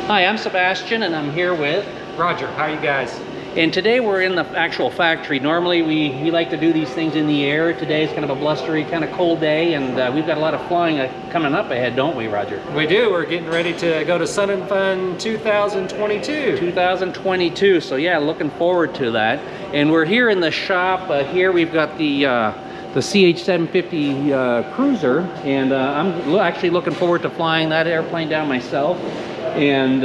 Hi, I'm Sebastian, and I'm here with Roger. How are you guys? And today we're in the actual factory. Normally we like to do these things in the air. Today is kind of a blustery, kind of cold day, and we've got a lot of flying coming up ahead, don't we, Roger? We do. We're getting ready to go to Sun and Fun 2022. 2022. So yeah, looking forward to that. And we're here in the shop. Here we've got the CH-750 Cruiser, and I'm actually looking forward to flying that airplane down myself. And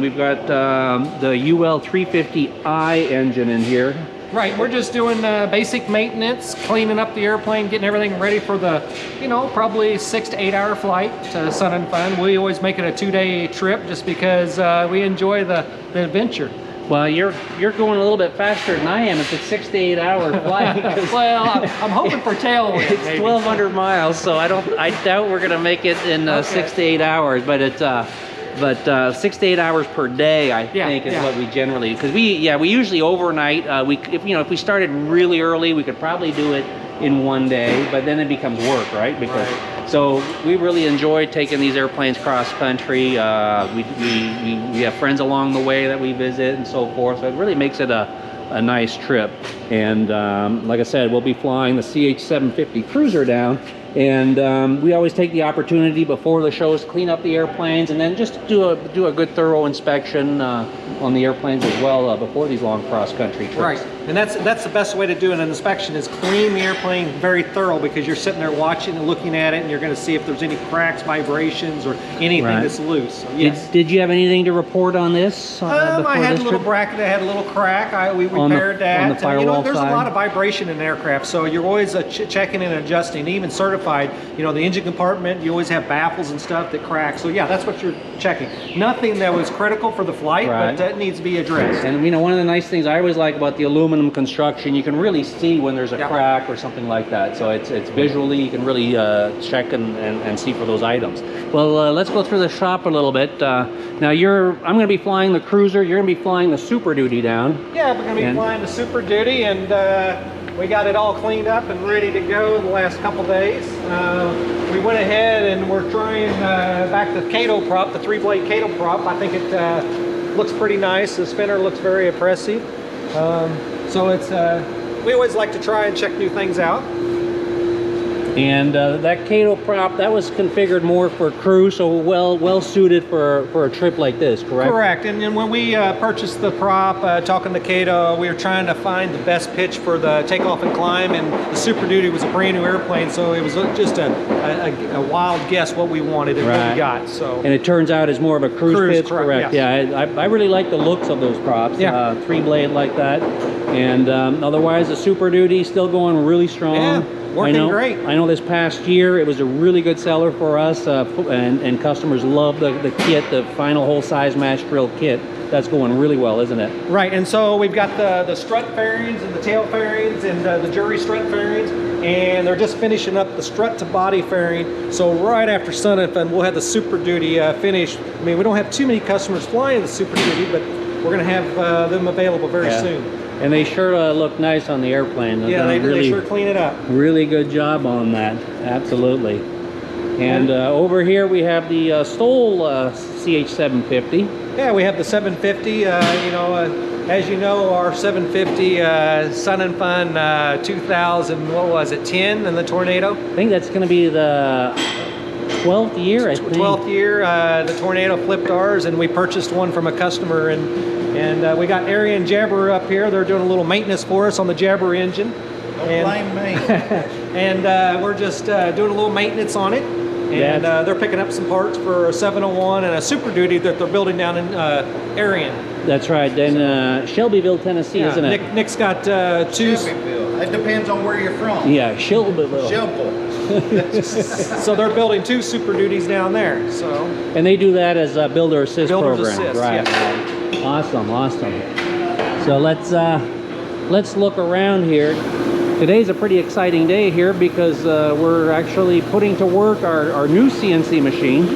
we've got the UL-350i engine in here. Right, we're just doing basic maintenance, cleaning up the airplane, getting everything ready for the, probably 6 to 8 hour flight to Sun and Fun. We always make it a 2-day trip just because we enjoy the adventure. Well, you're going a little bit faster than I am. It's a 6 to 8 hour flight. Well, I'm hoping for tailwind. It's maybe 1,200 miles, so I doubt we're gonna make it in okay. 6 to 8 hours. But it's 6 to 8 hours per day, I think, is what we generally, because we usually overnight. If we started really early, we could probably do it in 1 day, but then it becomes work, right? So we really enjoy taking these airplanes cross country. We have friends along the way that we visit and so forth. So it really makes it a nice trip. And like I said, we'll be flying the CH-750 Cruiser down. And we always take the opportunity before the shows to clean up the airplanes and then just do a good thorough inspection on the airplanes as well before these long cross-country trips. Right, and that's the best way to do an inspection is clean the airplane very thorough, because you're sitting there watching and looking at it, and you're going to see if there's any cracks, vibrations, or anything that's loose. So, yes. Did you have anything to report on this? I had a little bracket that had a little crack. We repaired that. On the firewall there's side? A lot of vibration in aircraft, so you're always checking and adjusting, even certified. The engine compartment, you always have baffles and stuff that crack. So yeah, that's what you're checking. Nothing that was critical for the flight, but that needs to be addressed. And one of the nice things I always like about the aluminum construction, you can really see when there's a crack or something like that. So it's visually, you can really check and see for those items. Well, let's go through the shop a little bit. Now I'm going to be flying the Cruiser. You're going to be flying the Super Duty down. Yeah, we're going to be flying the Super Duty, and we got it all cleaned up and ready to go the last couple days. We went ahead and we're trying back the Kato prop, the 3-blade Kato prop. I think it looks pretty nice. The spinner looks very impressive. So we always like to try and check new things out. And that Kato prop, that was configured more for crew, so well suited for a trip like this, correct? Correct. And when we purchased the prop, talking to Kato, we were trying to find the best pitch for the takeoff and climb, and the Super Duty was a brand new airplane, so it was just a wild guess what we wanted and what we got. So. And it turns out it's more of a cruise pitch, correct? Yes. Yeah, I really like the looks of those props, 3-blade like that. And otherwise, the Super Duty still going really strong. Yeah. Working great. I know this past year it was a really good seller for us, and customers love the kit, the final whole size match drill kit. That's going really well, isn't it? Right, and so we've got the strut fairings and the tail fairings and the jury strut fairings, and they're just finishing up the strut to body fairing. So right after Sun and Fun, we'll have the Super Duty finished. I mean, we don't have too many customers flying the Super Duty, but we're going to have them available very soon. And they sure look nice on the airplane. Yeah, they sure clean it up. Really good job on that, absolutely. And over here we have the Stoll CH-750. Yeah, we have the 750. As you know, our 750 Sun and Fun 2010 in the Tornado. I think that's going to be the 12th year, I think. 12th year, the Tornado flipped ours, and we purchased one from a customer, and we got Ari and Jabber up here. They're doing a little maintenance for us on the Jabber engine. Don't blame me. And we're just doing a little maintenance on it. And they're picking up some parts for a 701 and a Super Duty that they're building down in Arion. That's right, then Shelbyville, Tennessee, isn't it? Nick's got two. Shelbyville. It depends on where you're from. Yeah, Shelbyville. So they're building 2 Super Duties down there. So. And they do that as a builder assist program, right? Yeah. Awesome. So let's look around here. Today's a pretty exciting day here because we're actually putting to work our new CNC machine. So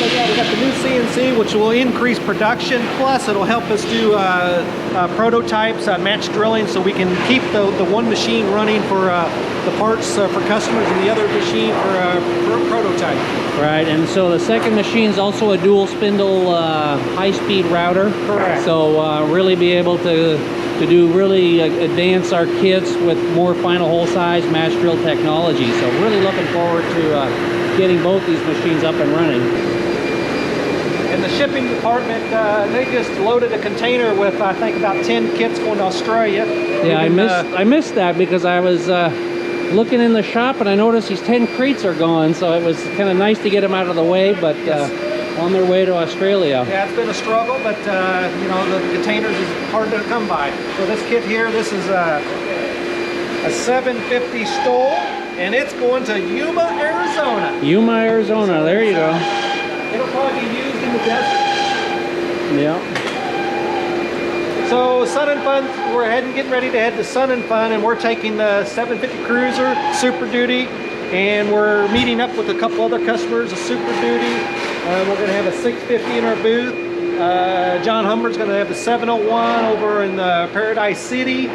yeah, we got the new CNC, which will increase production, plus it'll help us do prototypes, match drilling, so we can keep the one machine running for the parts for customers and the other machine for a prototype. Right, and so the second machine is also a dual spindle high-speed router. Correct. So really be able to do really advance our kits with more final hole size match drill technology. So really looking forward to getting both these machines up and running. In the shipping department, they just loaded a container with, I think, about 10 kits going to Australia. Yeah, I missed that because I was looking in the shop and I noticed these 10 crates are gone. So it was kind of nice to get them out of the way, but on their way to Australia. Yeah, it's been a struggle, but you know, the containers is hard to come by. So this kit here, this is a 750 Stoll, and it's going to Yuma, Arizona. Yuma, Arizona. There you go. It'll probably be used in the desert. Yeah. So Sun and Fun, we're getting ready to head to Sun and Fun, and we're taking the 750 Cruiser Super Duty, and we're meeting up with a couple other customers, a Super Duty. We're going to have a 650 in our booth. John Humber's going to have the 701 over in Paradise City.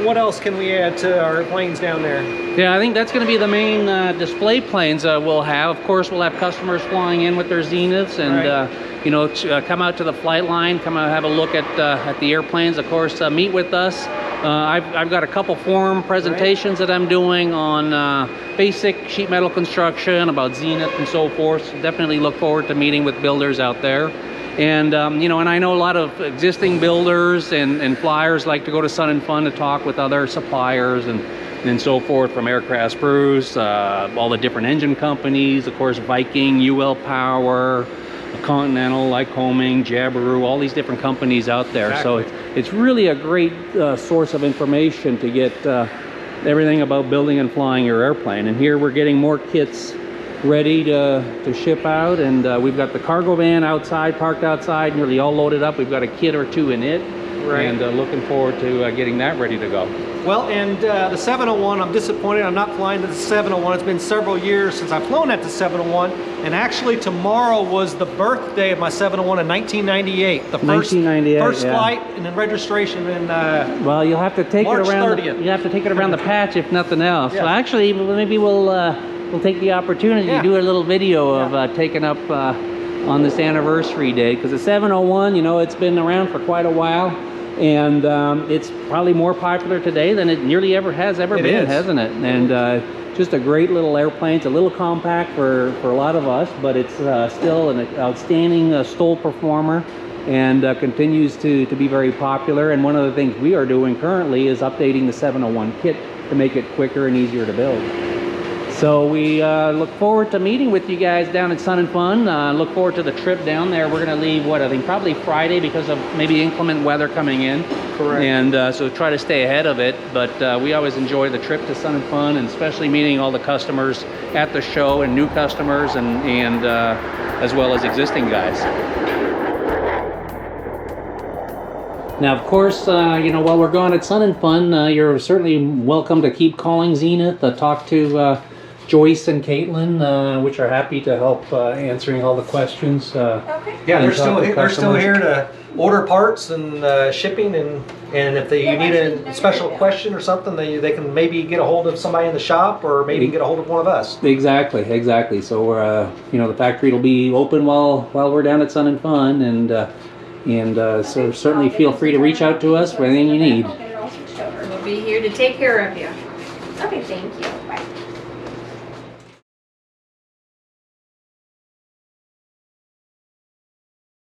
What else can we add to our planes down there? Yeah, I think that's going to be the main display planes we'll have. Of course, we'll have customers flying in with their Zeniths and Right. you know, come out to the flight line, come out have a look at the airplanes. Of course, meet with us. I've got a couple forum presentations that I'm doing on basic sheet metal construction, about Zenith and so forth. So definitely look forward to meeting with builders out there. And you know, and I know a lot of existing builders and flyers like to go to Sun and Fun to talk with other suppliers and so forth, from Aircraft Spruce, all the different engine companies, of course, Viking, UL Power, Continental, Lycoming, Jabiru, all these different companies out there. Exactly. So it's really a great source of information to get everything about building and flying your airplane. And here we're getting more kits ready to ship out, and we've got the cargo van outside, parked outside, nearly all loaded up. We've got a kit or two in it, Right. and looking forward to getting that ready to go. Well, and the 701, I'm disappointed I'm not flying the 701. It's been several years since I've flown at the 701, and actually tomorrow was the birthday of my 701 in 1998. The first 1998, first yeah. flight and then registration in Well, you'll have to take March it around. 30th. You have to take it around the patch, if nothing else. Yeah. So actually, maybe we'll take the opportunity Yeah. to do a little video of taking up on this anniversary day, because the 701, you know, it's been around for quite a while, and it's probably more popular today than it nearly ever has been, is. hasn't it? And just a great little airplane. It's a little compact for a lot of us, but it's still an outstanding Stoll performer, and continues to be very popular. And one of the things we are doing currently is updating the 701 kit to make it quicker and easier to build. So we look forward to meeting with you guys down at Sun and Fun. Look forward to the trip down there. We're going to leave, what, I think probably Friday because of maybe inclement weather coming in. Correct. And so try to stay ahead of it. But we always enjoy the trip to Sun and Fun, and especially meeting all the customers at the show, and new customers, and as well as existing guys. Now, of course, you know, while we're gone at Sun and Fun, you're certainly welcome to keep calling Zenith, talk to Joyce and Caitlin, which are happy to help answering all the questions. Okay. Yeah, and they're talk to still customers. here to order parts and shipping, and if you need a special question or something, they can maybe get a hold of somebody in the shop, or maybe get a hold of one of us. Exactly. So we're, you know, the factory will be open while we're down at Sun and Fun, and so certainly feel free to reach out to us for anything you need. We'll be here to take care of you. Okay, thank you.